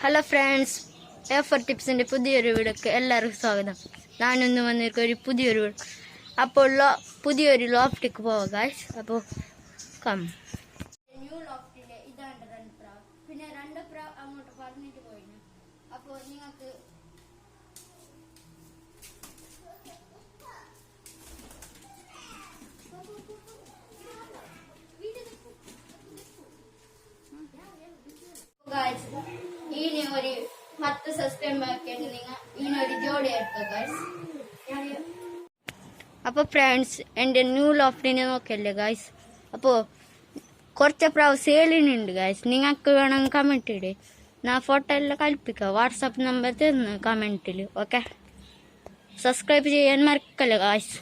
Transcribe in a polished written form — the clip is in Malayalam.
ഹലോ ഫ്രണ്ട്സ്, A4 ടിപ്സിൻ്റെ പുതിയൊരു വീഡിയോക്ക് എല്ലാവർക്കും സ്വാഗതം. ഞാനിന്ന് വന്നിരിക്കും ഒരു പുതിയൊരു വീഡിയോ. അപ്പോൾ പുതിയൊരു ലോഫ്റ്റിക്ക് പോവാം ഗൈസ്. അപ്പോൾ ന്യൂ ലോഫ്റ്റിലെ ഇതാണ് 2 പ്രാവ്, പിന്നെ 2 പ്രാവ് അങ്ങോട്ട് പറഞ്ഞിട്ട് പോയിന്. അപ്പോൾ നിങ്ങൾക്ക് ഇതിന് ഒരു 10 സബ്സ്ക്രൈബ് ആക്കിയിട്ട് നിങ്ങൾ ഇതിനൊരു ജോഡി എടുക്കുക ഗൈസ്. അപ്പോൾ ഫ്രണ്ട്സ്, എൻ്റെ ന്യൂ ലോഫ്റ്റിനെ നോക്കല്ലേ ഗൈസ്. അപ്പോൾ കുറച്ച് പ്രാവ് സെയിലിനുണ്ട് ഗൈസ്. നിങ്ങൾക്ക് വേണം കമൻറ്റ് ഇടേ, ഞാൻ ഫോട്ടോ എല്ലാം കൽപ്പിക്കാം. വാട്സാപ്പ് നമ്പർ തരുന്നു കമൻറ്റിൽ. ഓക്കെ, സബ്സ്ക്രൈബ് ചെയ്യാൻ മറക്കല്ലേ ഗൈസ്.